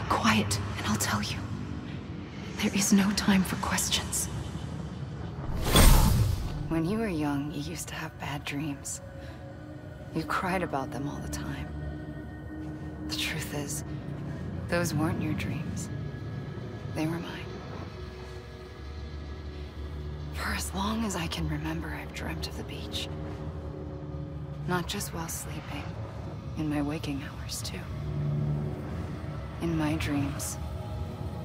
Quiet, and I'll tell you. There is no time for questions. When you were young, you used to have bad dreams. You cried about them all the time. The truth is, those weren't your dreams. They were mine. For as long as I can remember, I've dreamt of the beach. Not just while sleeping, in my waking hours too. In my dreams,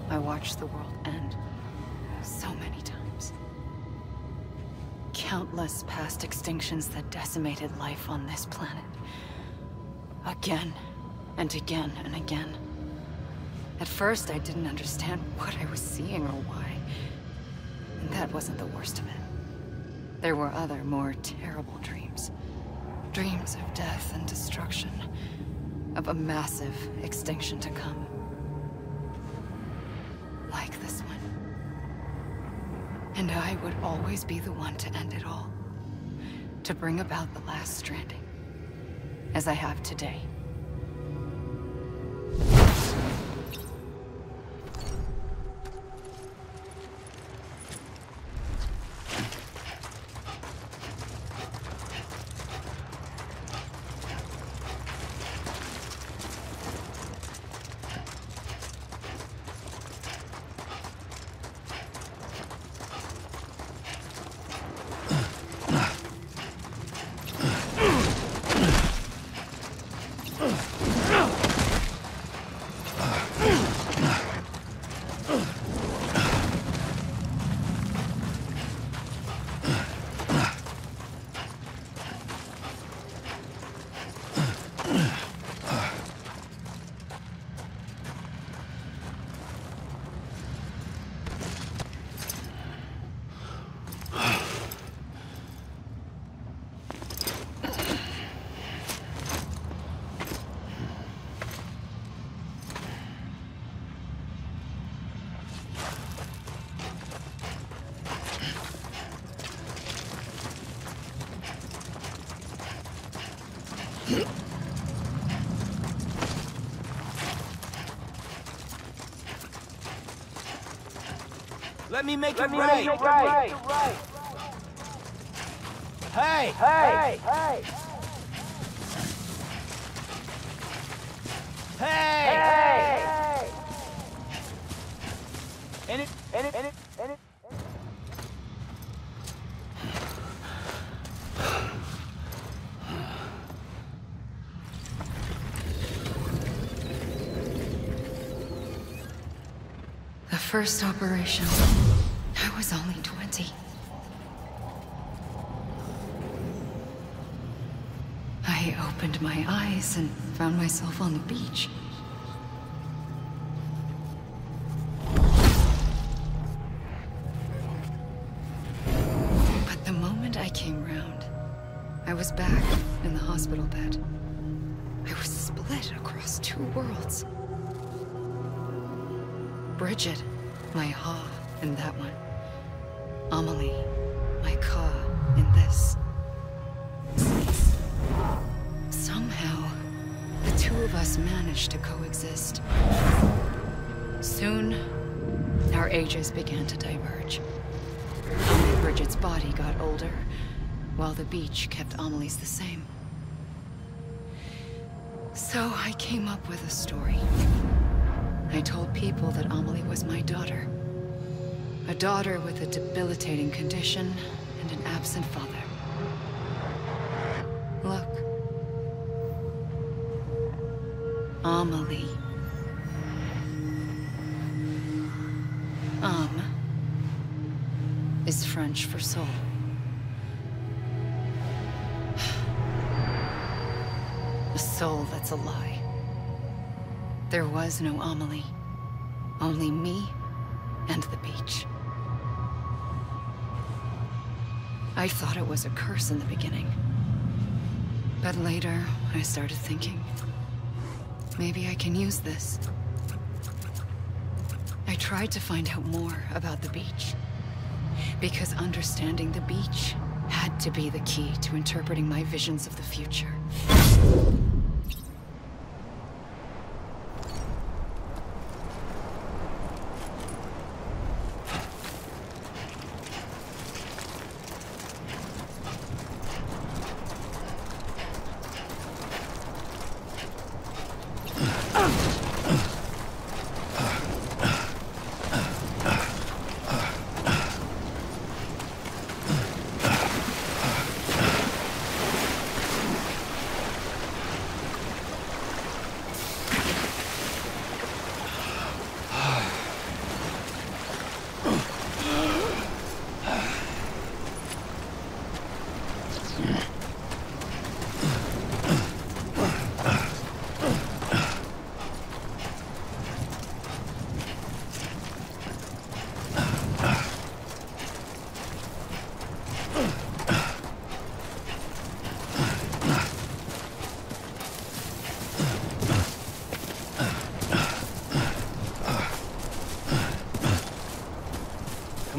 I watched the world end so many times. Countless past extinctions that decimated life on this planet. Again, and again, and again. At first, I didn't understand what I was seeing or why. And that wasn't the worst of it. There were other, more terrible dreams. Dreams of death and destruction. Of a massive extinction to come. Like this one. And I would always be the one to end it all. To bring about the last stranding. As I have today. Let me make it right. Hey! Hey! Hey! Hey! Hey! In it. The first operation, I was only 20. I opened my eyes and found myself on the beach. But the moment I came round, I was back in the hospital bed. I was split across two worlds. Bridget, my Ha in that one. Amelie, my Ka in this. Somehow, the two of us managed to coexist. Soon, our ages began to diverge. Only Bridget's body got older, while the beach kept Amelie's the same. So I came up with a story. I told people that Amelie was my daughter. A daughter with a debilitating condition and an absent father. Look. Amelie. Is French for soul. A soul that's a lie. There was no Amelie. Only me and the beach. I thought it was a curse in the beginning. But later, I started thinking, maybe I can use this. I tried to find out more about the beach. Because understanding the beach had to be the key to interpreting my visions of the future.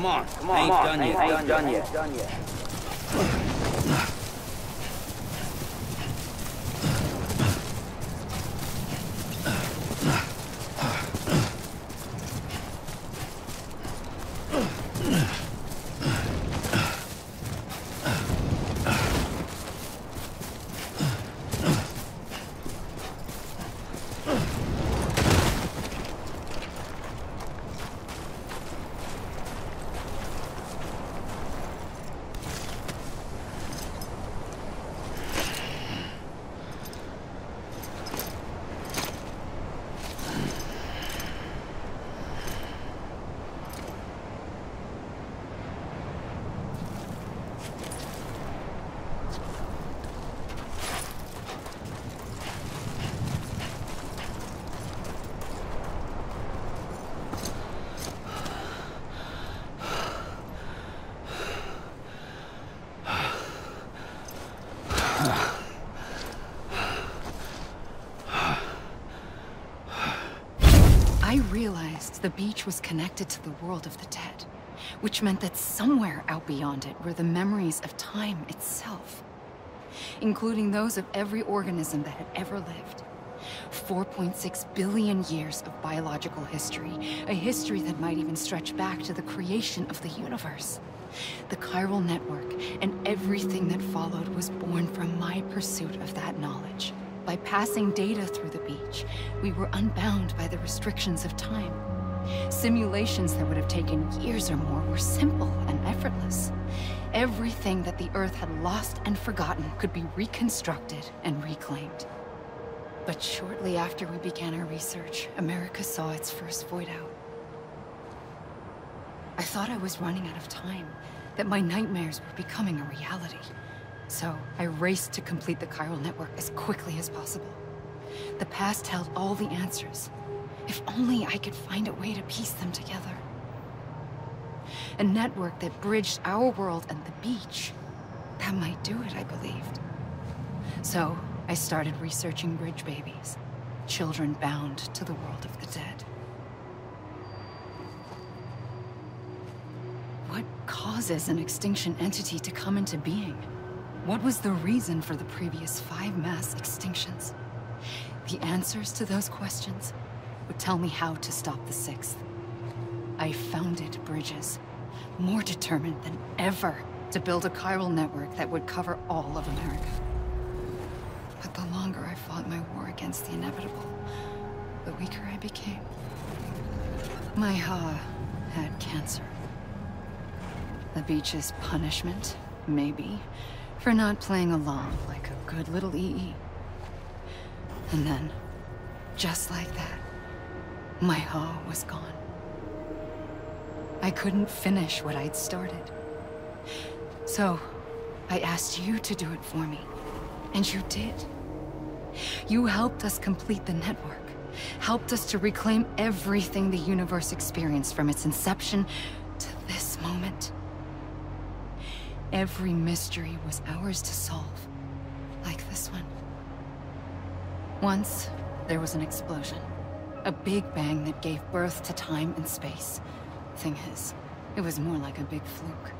Come on, I ain't done yet. I realized the beach was connected to the world of the dead, which meant that somewhere out beyond it were the memories of time itself, including those of every organism that had ever lived. 4.6 billion years of biological history, a history that might even stretch back to the creation of the universe. The chiral network and everything that followed was born from my pursuit of that knowledge. By passing data through the beach, we were unbound by the restrictions of time. Simulations that would have taken years or more were simple and effortless. Everything that the Earth had lost and forgotten could be reconstructed and reclaimed. But shortly after we began our research, America saw its first void out. I thought I was running out of time, that my nightmares were becoming a reality. So I raced to complete the chiral network as quickly as possible. The past held all the answers. If only I could find a way to piece them together. A network that bridged our world and the beach. That might do it, I believed. So I started researching bridge babies, children bound to the world of the dead. What causes an extinction entity to come into being? What was the reason for the previous 5 mass extinctions? The answers to those questions would tell me how to stop the 6th. I founded bridges, more determined than ever to build a chiral network that would cover all of America. But the longer I fought my war against the inevitable, the weaker I became. My Ha had cancer. The beach's punishment, maybe, for not playing along like a good little EE. And then, just like that, my Ha was gone. I couldn't finish what I'd started. So, I asked you to do it for me, and you did. You helped us complete the network, helped us to reclaim everything the universe experienced from its inception to this moment. Every mystery was ours to solve, like this one. Once, there was an explosion. A big bang that gave birth to time and space. Thing is, it was more like a big fluke.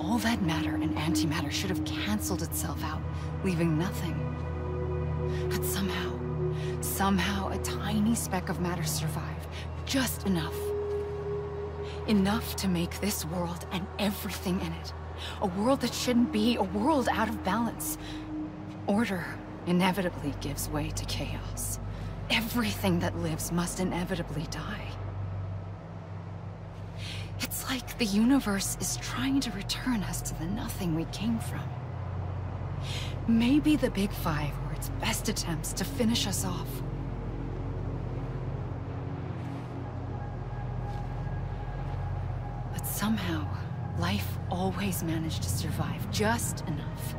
All that matter and antimatter should have canceled itself out, leaving nothing. But somehow a tiny speck of matter survived. Just enough. Enough to make this world and everything in it. A world that shouldn't be, a world out of balance. Order inevitably gives way to chaos. Everything that lives must inevitably die. It's like the universe is trying to return us to the nothing we came from. Maybe the Big Five were its best attempts to finish us off. But somehow, life always managed to survive just enough.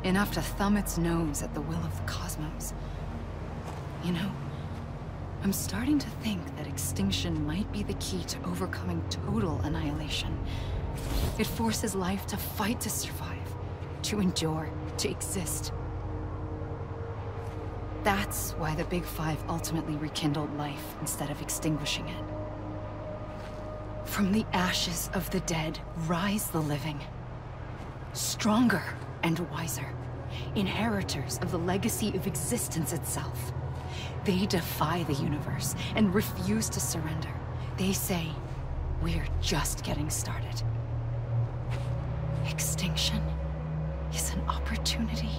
Enough to thumb its nose at the will of the cosmos. You know, I'm starting to think that extinction might be the key to overcoming total annihilation. It forces life to fight to survive, to endure, to exist. That's why the Big Five ultimately rekindled life instead of extinguishing it. From the ashes of the dead rise the living. Stronger and wiser. Inheritors of the legacy of existence itself. They defy the universe and refuse to surrender. They say, we're just getting started. Extinction is an opportunity.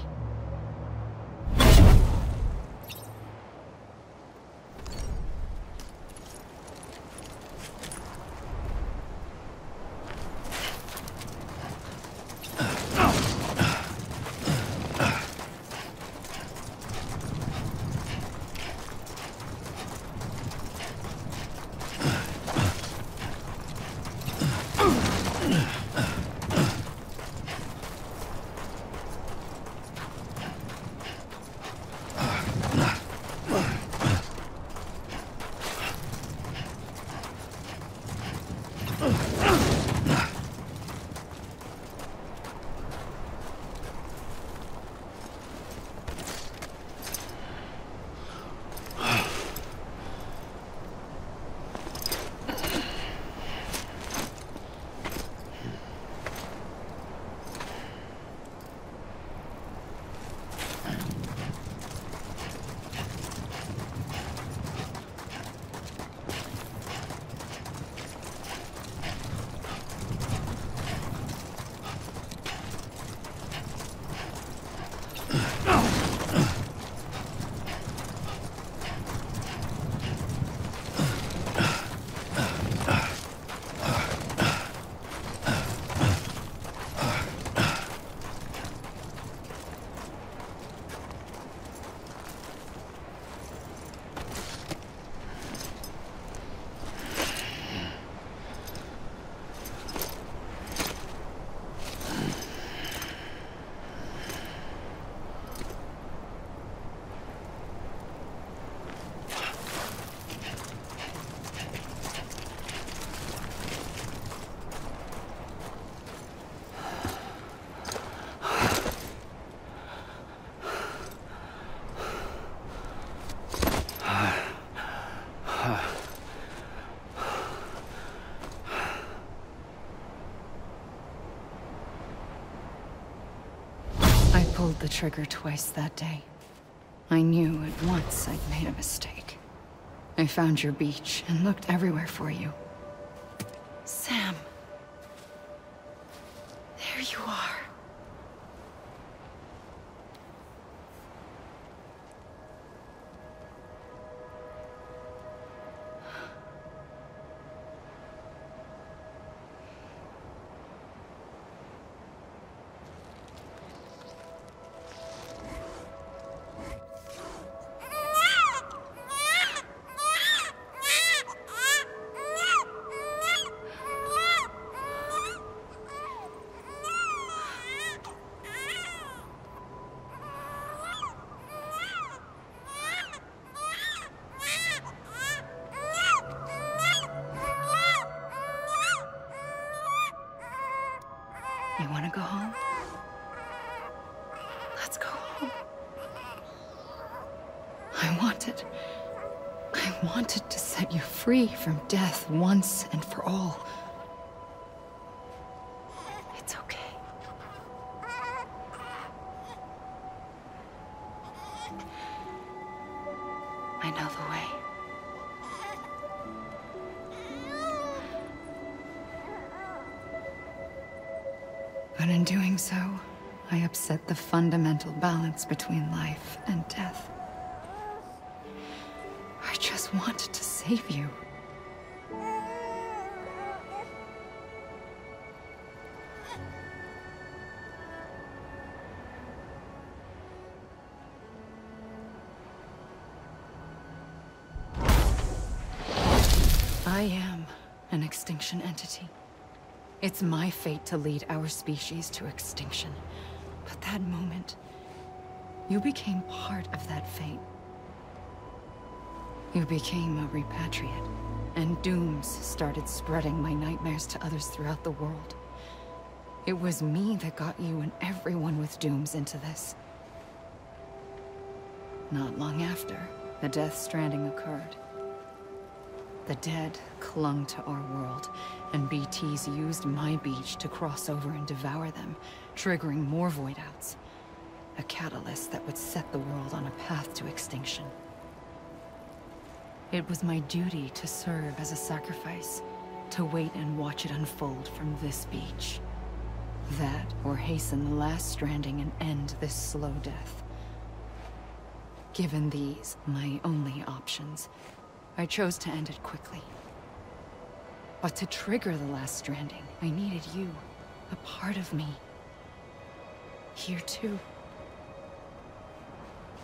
Pulled the trigger twice that day. I knew at once I'd made a mistake. I found your beach and looked everywhere for you. Sam. There you are. You want to go home? Let's go home. I wanted to set you free from death once and for all. It's okay. I know the way. But in doing so, I upset the fundamental balance between life and death. I just wanted to save you. I am an extinction entity. It's my fate to lead our species to extinction. But that moment, you became part of that fate. You became a repatriate, and dooms started spreading my nightmares to others throughout the world. It was me that got you and everyone with dooms into this. Not long after, the Death Stranding occurred. The dead clung to our world, and BTs used my beach to cross over and devour them, triggering more voidouts. A catalyst that would set the world on a path to extinction. It was my duty to serve as a sacrifice, to wait and watch it unfold from this beach. That, or hasten the last stranding and end this slow death. Given these, my only options, I chose to end it quickly. But to trigger the last stranding, I needed you, a part of me. Here too.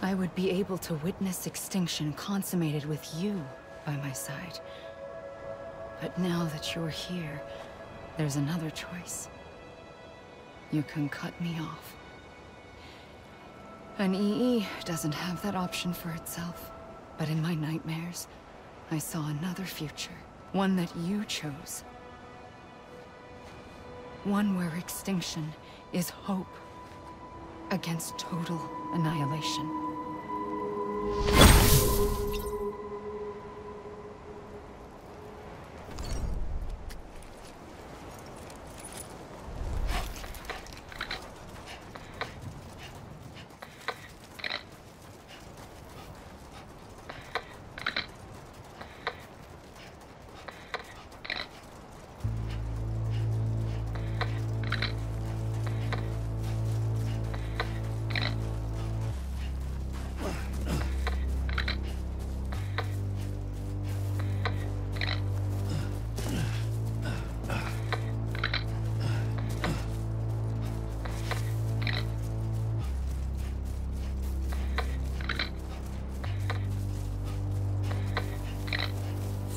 I would be able to witness extinction consummated with you by my side. But now that you're here, there's another choice. You can cut me off. An EE doesn't have that option for itself. But in my nightmares, I saw another future. One that you chose. One where extinction is hope against total annihilation.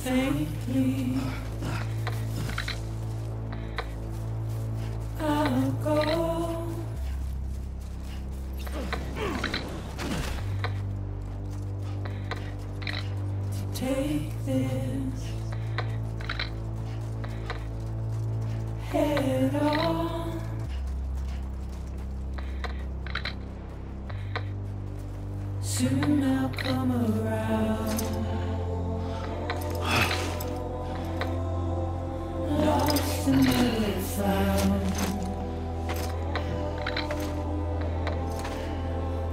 Faintly, I'll go. To take this head on. Soon I'll come around. Lost and never found.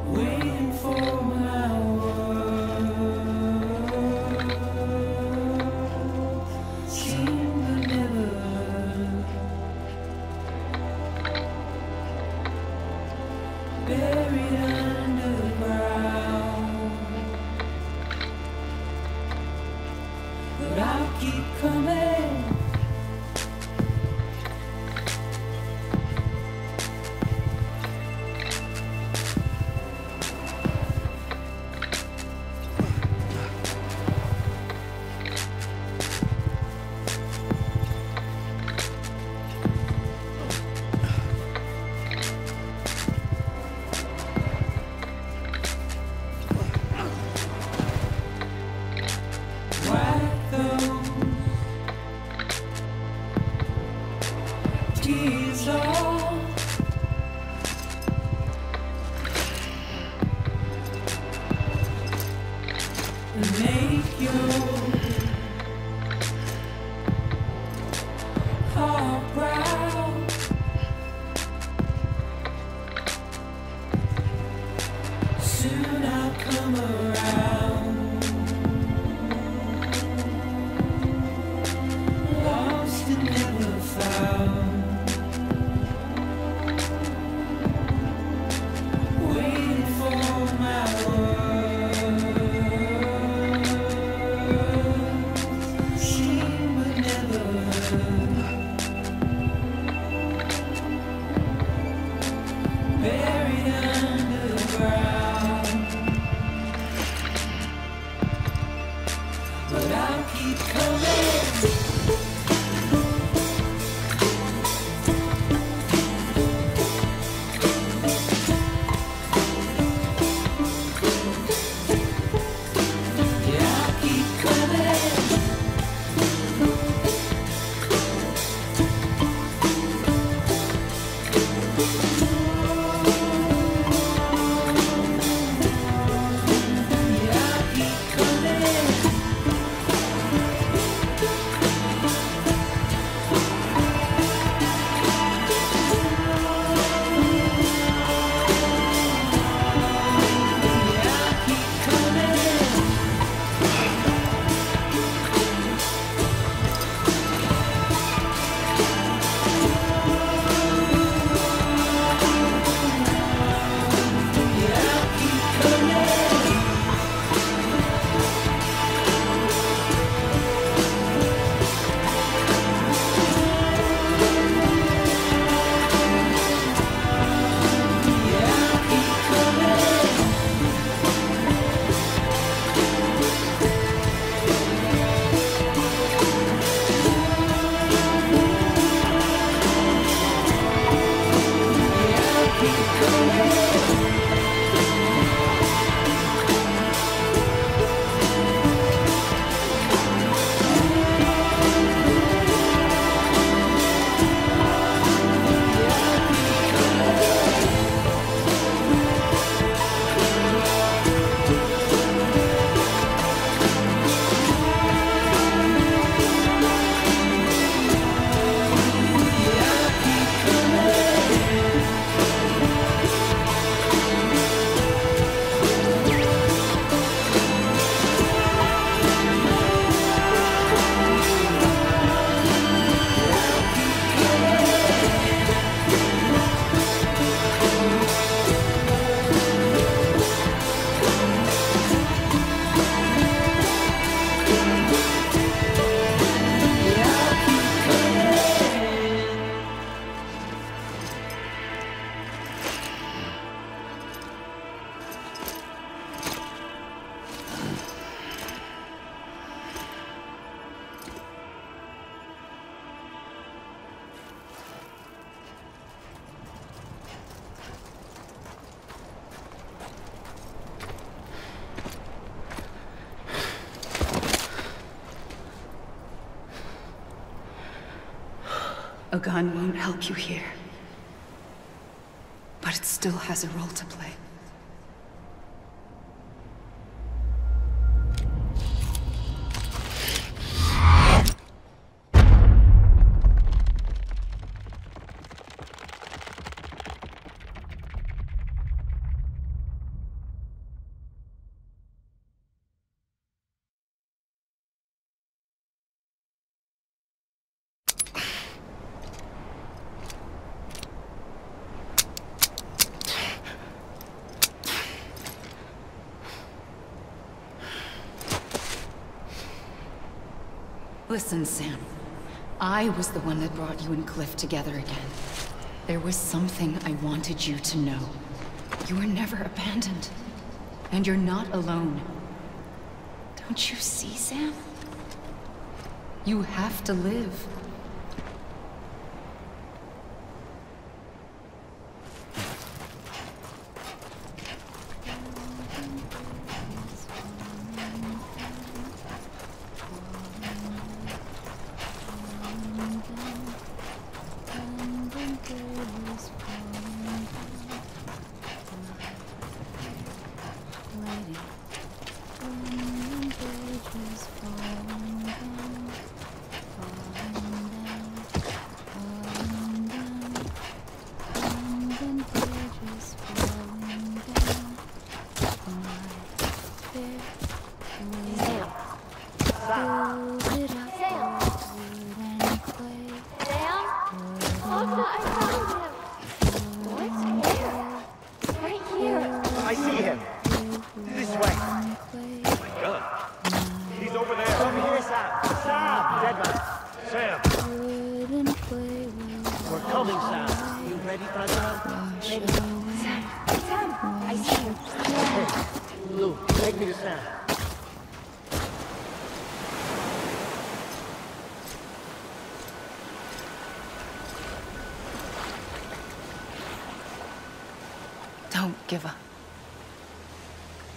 Waiting for my world. Seen but never heard. Buried underground. But I'll keep coming. Tears off. And make your heart proud. Soon I'll come around. Lost and never found. A gun won't help you here. But it still has a role to play. Listen, Sam. I was the one that brought you and Cliff together again. There was something I wanted you to know. You were never abandoned. And you're not alone. Don't you see, Sam? You have to live. I see him. This way. Oh my God. He's over there. Over here, Sam. Sam! Dead man. Sam. We're coming, Sam. You ready, Fragile? Sam, I see you. Hey, Lou, take me to Sam. Don't give up.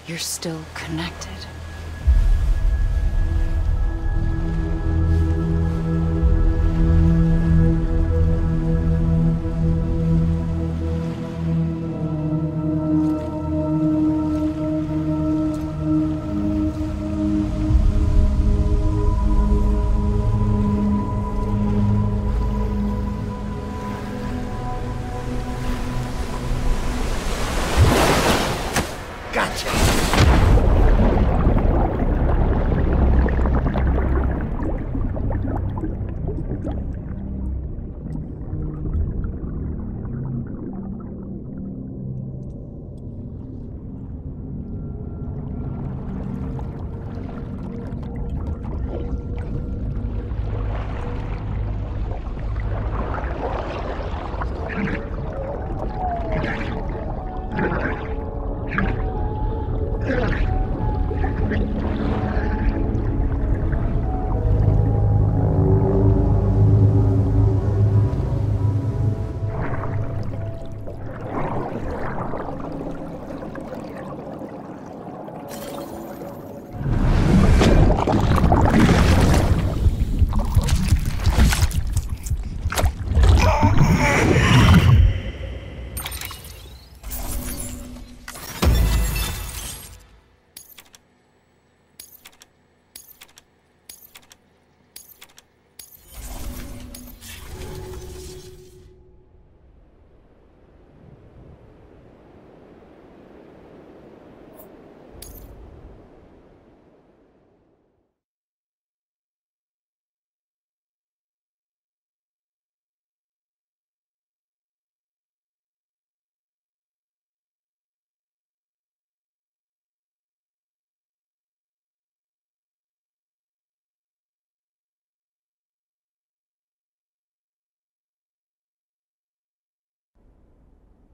You're still connected.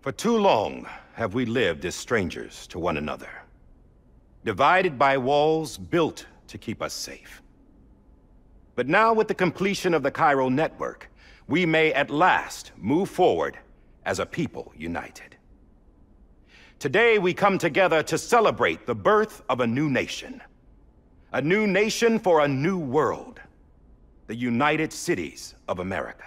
For too long have we lived as strangers to one another, divided by walls built to keep us safe. But now, with the completion of the Cairo network, we may at last move forward as a people united. Today we come together to celebrate the birth of a new nation for a new world, the United Cities of America.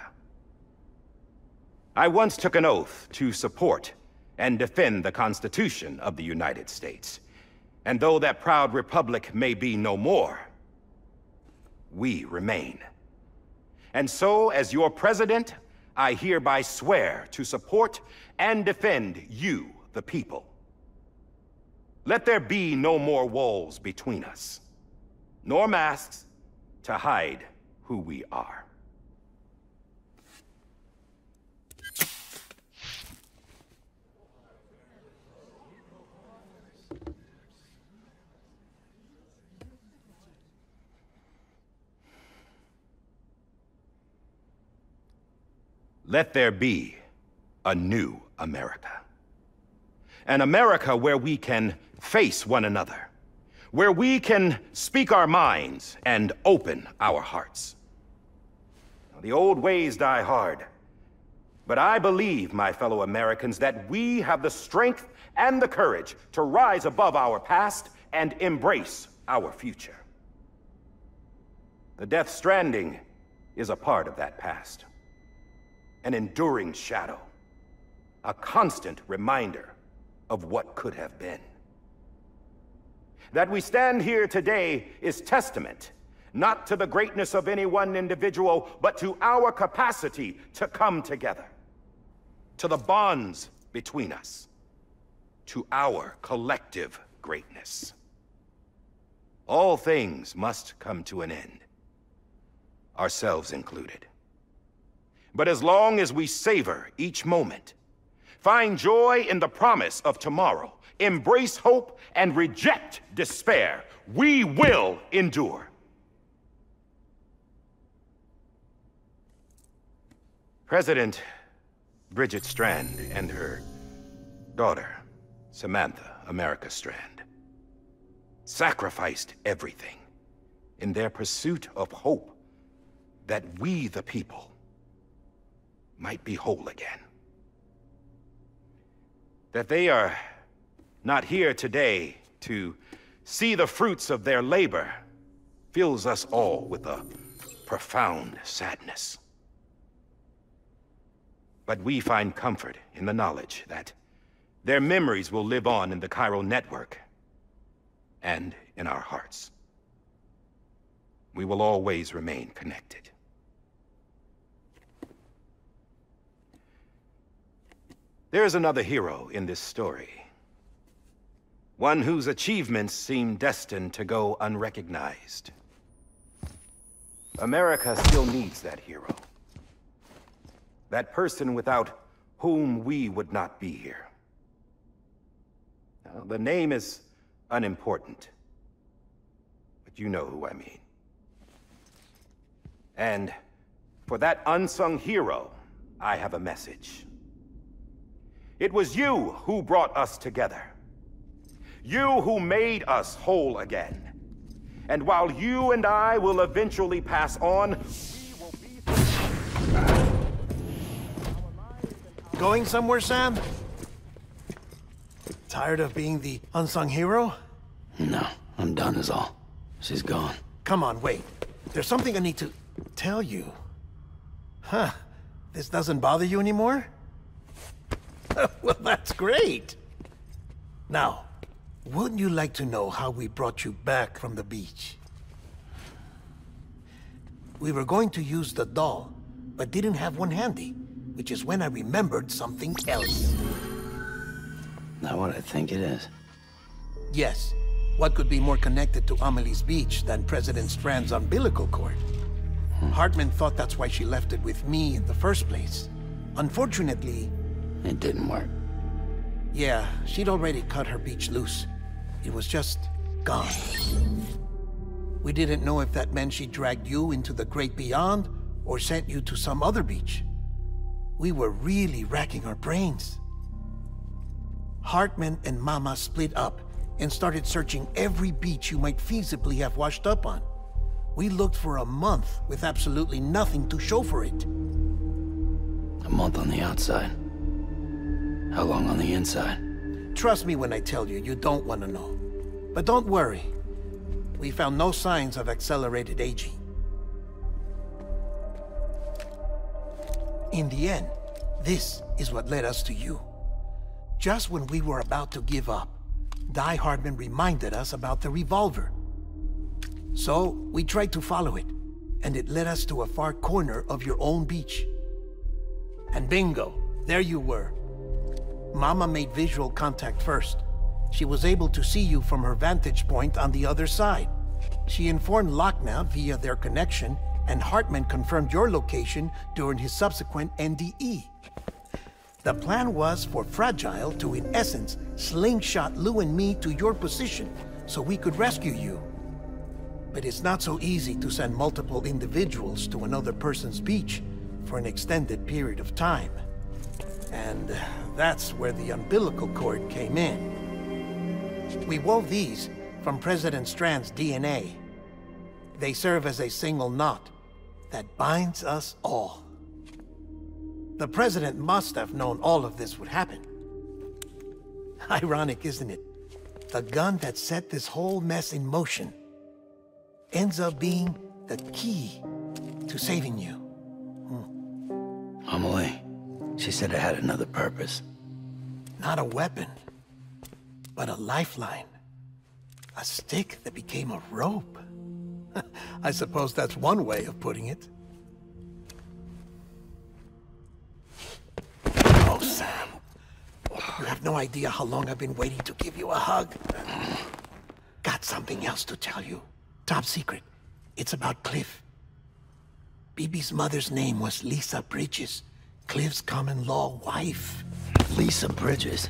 I once took an oath to support and defend the Constitution of the United States. And though that proud republic may be no more, we remain. And so, as your president, I hereby swear to support and defend you, the people. Let there be no more walls between us, nor masks to hide who we are. Let there be a new America. An America where we can face one another, where we can speak our minds and open our hearts. Now, the old ways die hard, but I believe, my fellow Americans, that we have the strength and the courage to rise above our past and embrace our future. The Death Stranding is a part of that past. An enduring shadow, a constant reminder of what could have been. That we stand here today is testament, not to the greatness of any one individual, but to our capacity to come together, to the bonds between us, to our collective greatness. All things must come to an end, ourselves included. But as long as we savor each moment, find joy in the promise of tomorrow, embrace hope, and reject despair, we will endure. President Bridget Strand and her daughter, Samantha America Strand, sacrificed everything in their pursuit of hope that we, the people, might be whole again. That they are not here today to see the fruits of their labor fills us all with a profound sadness. But we find comfort in the knowledge that their memories will live on in the chiral network and in our hearts. We will always remain connected. There's another hero in this story. One whose achievements seem destined to go unrecognized. America still needs that hero. That person without whom we would not be here. Now, the name is unimportant, but you know who I mean. And for that unsung hero, I have a message. It was you who brought us together. You who made us whole again. And while you and I will eventually pass on, we will be... Going somewhere, Sam? Tired of being the unsung hero? No, I'm done is all. She's gone. Come on, wait. There's something I need to tell you. Huh. This doesn't bother you anymore? Well, that's great. Now, wouldn't you like to know how we brought you back from the beach? We were going to use the doll, but didn't have one handy, which is when I remembered something else. Not what I think it is. Yes. What could be more connected to Amelie's beach than President Strand's umbilical cord? Hartman thought that's why she left it with me in the first place. Unfortunately... It didn't work. Yeah, she'd already cut her beach loose. It was just gone. We didn't know if that meant she dragged you into the great beyond or sent you to some other beach. We were really racking our brains. Hartman and Mama split up and started searching every beach you might feasibly have washed up on. We looked for a month with absolutely nothing to show for it. A month on the outside. How long on the inside? Trust me when I tell you, you don't want to know. But don't worry. We found no signs of accelerated aging. In the end, This is what led us to you. Just when we were about to give up, Die Hardman reminded us about the revolver. So, we tried to follow it, and it led us to a far corner of your own beach. And bingo, there you were. Mama made visual contact first. She was able to see you from her vantage point on the other side. She informed Lockna via their connection, and Hartman confirmed your location during his subsequent NDE. The plan was for Fragile to, in essence, slingshot Lou and me to your position so we could rescue you. But it's not so easy to send multiple individuals to another person's beach for an extended period of time. And that's where the umbilical cord came in. We wove these from President Strand's DNA. They serve as a single knot that binds us all. The President must have known all of this would happen. Ironic, isn't it? The gun that set this whole mess in motion ends up being the key to saving you. Amelie, she said it had another purpose. Not a weapon, but a lifeline. A stick that became a rope. I suppose that's one way of putting it. Oh, Sam. You have no idea how long I've been waiting to give you a hug. Got something else to tell you. Top secret. It's about Cliff. BB's mother's name was Lisa Bridges, Cliff's common-law wife. Lisa Bridges?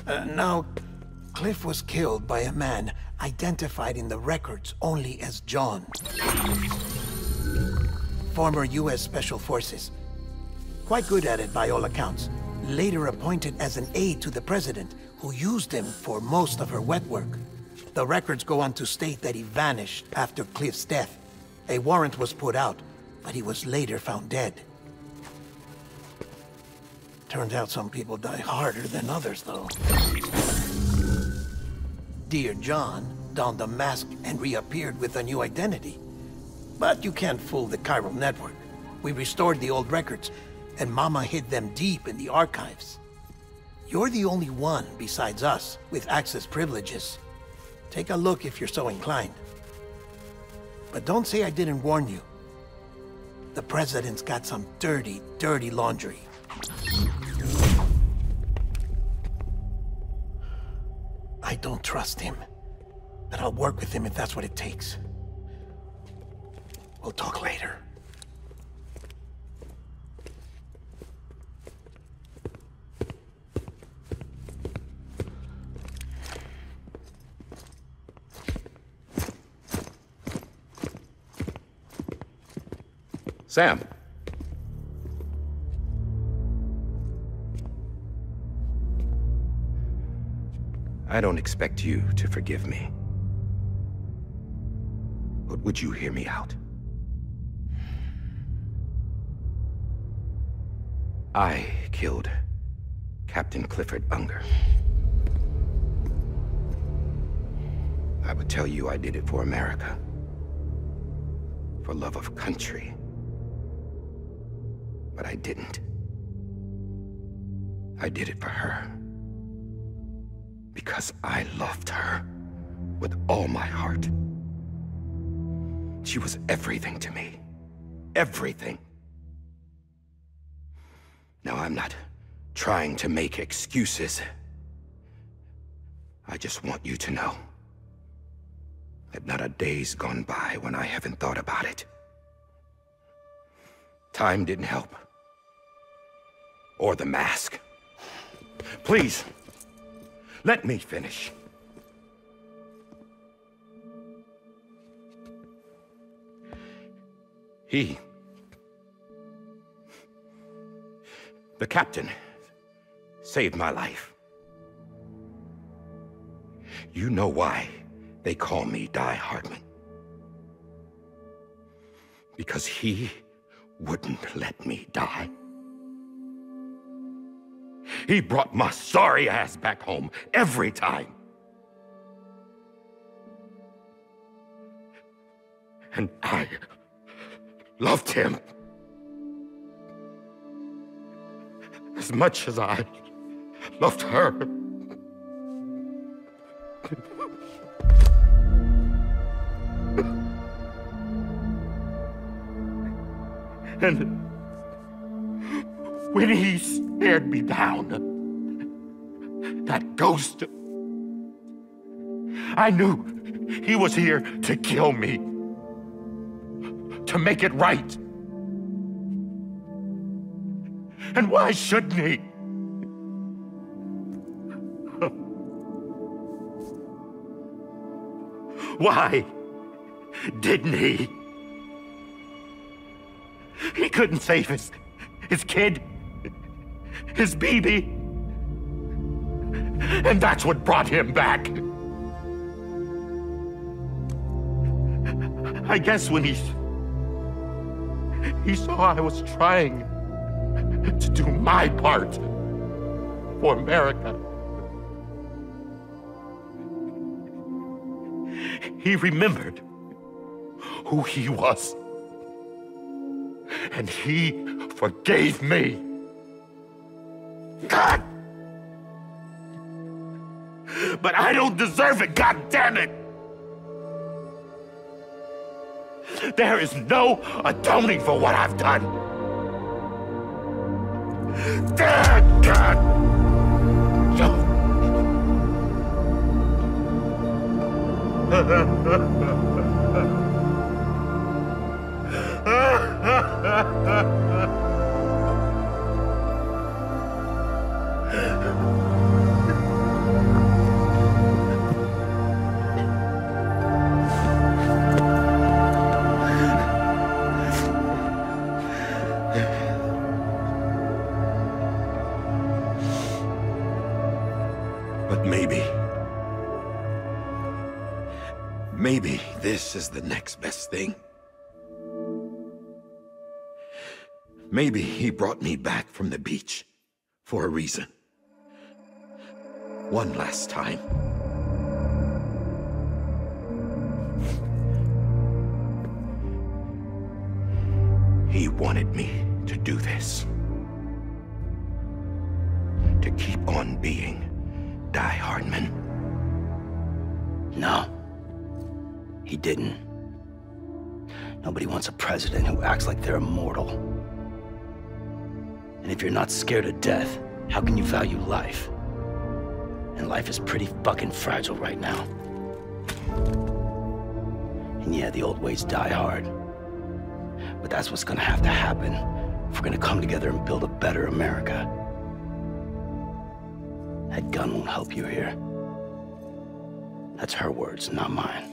Now, Cliff was killed by a man identified in the records only as John. Former U.S. Special Forces. Quite good at it by all accounts. Later appointed as an aide to the President, who used him for most of her wet work. The records go on to state that he vanished after Cliff's death. A warrant was put out, but he was later found dead. Turns out some people die harder than others, though. Dear John donned a mask and reappeared with a new identity. But you can't fool the chiral network. We restored the old records, and Mama hid them deep in the archives. You're the only one, besides us, with access privileges. Take a look if you're so inclined. But don't say I didn't warn you. The President's got some dirty, dirty laundry. I don't trust him, but I'll work with him if that's what it takes. We'll talk later. Sam. I don't expect you to forgive me. But would you hear me out? I killed Captain Clifford Unger. I would tell you I did it for America. For love of country. But I didn't. I did it for her. Because I loved her with all my heart. She was everything to me. Everything. Now, I'm not trying to make excuses. I just want you to know that not a day's gone by when I haven't thought about it. Time didn't help. Or the mask. Please, let me finish. The captain, saved my life. You know why they call me Die Hardman. Because he wouldn't let me die. He brought my sorry ass back home every time. And I loved him. as much as I loved her. And when he stared me down, that ghost, I knew he was here to kill me, to make it right. And why shouldn't he? Why didn't he? He couldn't save his kid, his baby. And that's what brought him back. I guess when he saw I was trying to do my part for America, he remembered who he was. And he forgave me. God! But I don't deserve it, God damn it! There is no atoning for what I've done. God! But maybe this is the next best thing. Maybe he brought me back from the beach for a reason. One last time. He wanted me to do this. To keep on being Die Hardman. No. He didn't. Nobody wants a president who acts like they're immortal. And if you're not scared of death, how can you value life? And life is pretty fucking fragile right now. And yeah, the old ways die hard. But that's what's gonna have to happen if we're gonna come together and build a better America. That gun won't help you here. That's her words, not mine.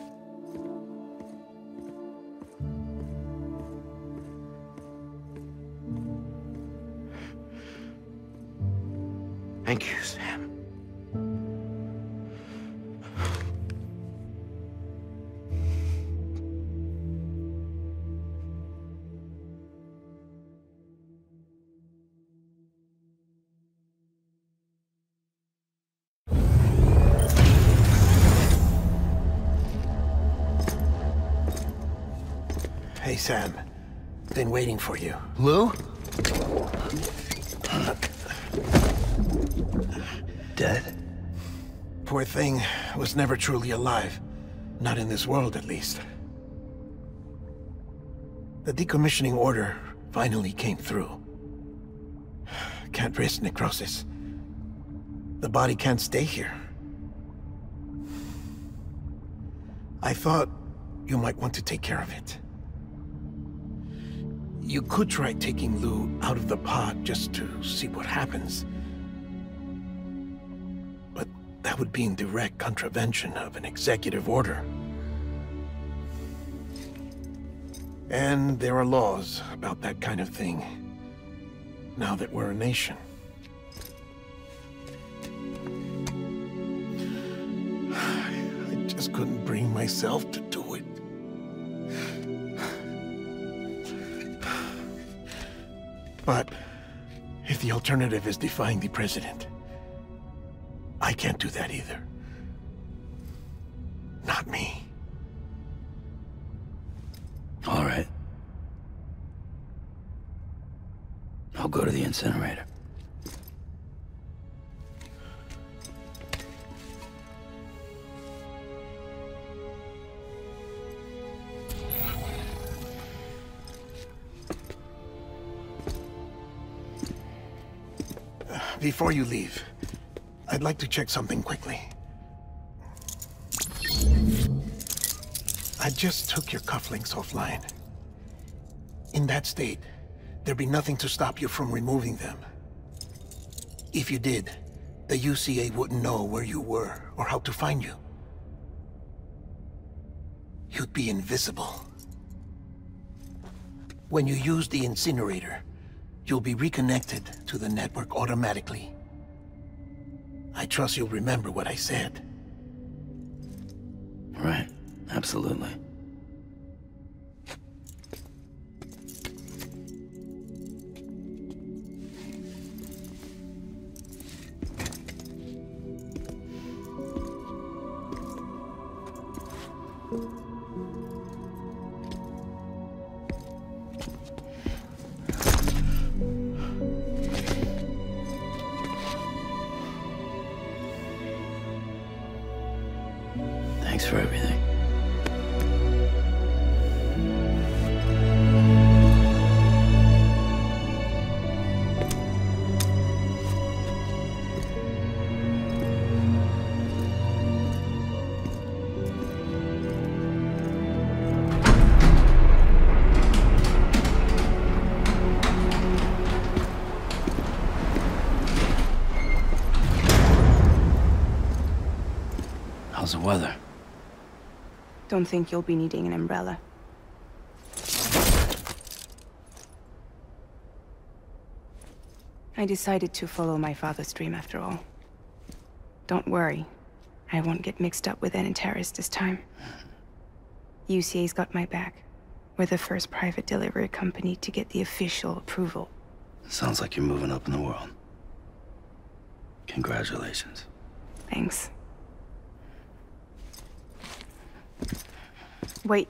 Thank you, Sam. Hey, Sam. Been waiting for you. Lou? Dead? Poor thing was never truly alive. Not in this world, at least. The decommissioning order finally came through. Can't risk necrosis. The body can't stay here. I thought you might want to take care of it. You could try taking Lou out of the pod just to see what happens. But that would be in direct contravention of an executive order. And there are laws about that kind of thing, now that we're a nation. I just couldn't bring myself to do it. But if the alternative is defying the president, I can't do that either. Not me. All right. I'll go to the incinerator. Before you leave, I'd like to check something quickly. I just took your cufflinks offline. In that state, there'd be nothing to stop you from removing them. If you did, the UCA wouldn't know where you were or how to find you. You'd be invisible. When you use the incinerator, you'll be reconnected to the network automatically. I trust you'll remember what I said. Right. Absolutely. Thanks for everything. How's the weather? Don't think you'll be needing an umbrella. I decided to follow my father's dream after all. Don't worry, I won't get mixed up with any terrorists this time. UCA's got my back. We're the first private delivery company to get the official approval. Sounds like you're moving up in the world. Congratulations. Thanks. Wait,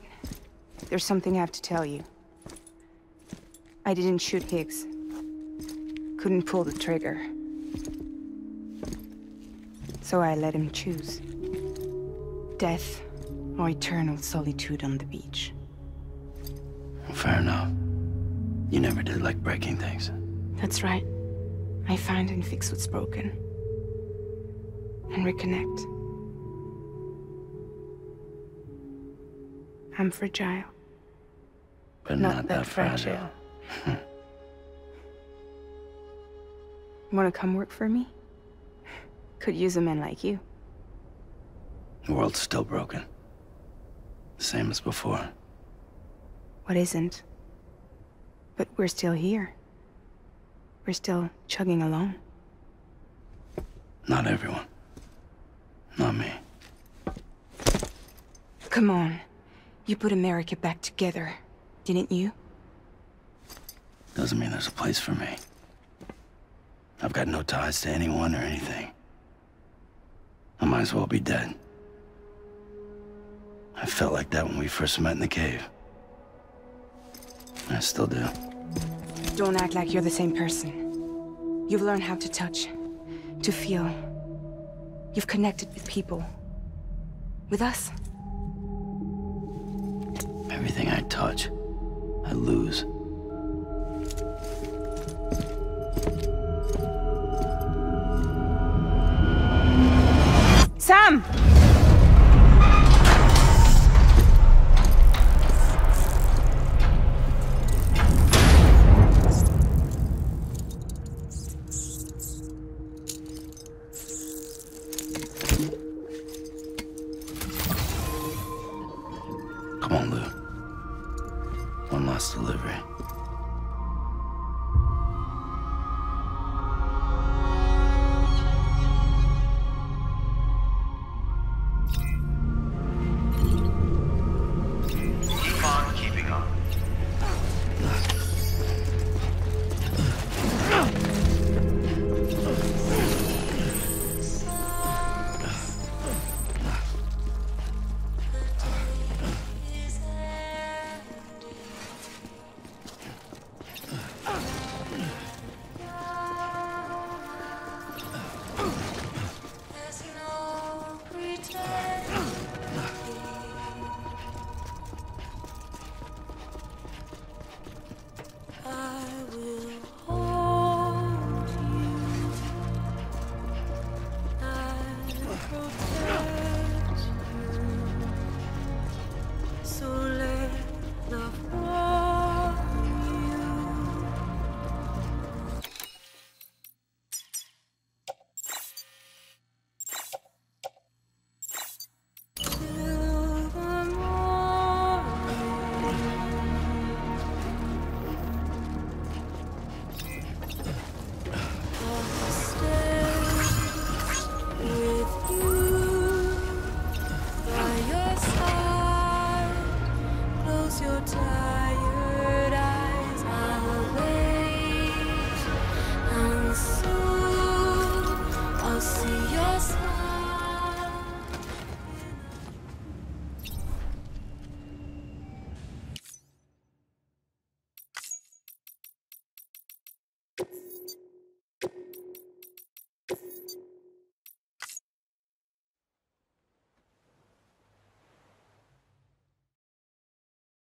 there's something I have to tell you. I didn't shoot Higgs. Couldn't pull the trigger. So I let him choose. Death or eternal solitude on the beach. Well, fair enough. You never did like breaking things. That's right. I find and fix what's broken. And reconnect. I'm fragile. But not that fragile. Wanna come work for me? Could use a man like you. The world's still broken. Same as before. What isn't? But we're still here. We're still chugging along. Not everyone. Not me. Come on. You put America back together, didn't you? Doesn't mean there's a place for me. I've got no ties to anyone or anything. I might as well be dead. I felt like that when we first met in the cave. I still do. Don't act like you're the same person. You've learned how to touch, to feel. You've connected with people. With us. Everything I touch, I lose. Sam! Come on, Lou. One last delivery. Keep on keeping on. close your time.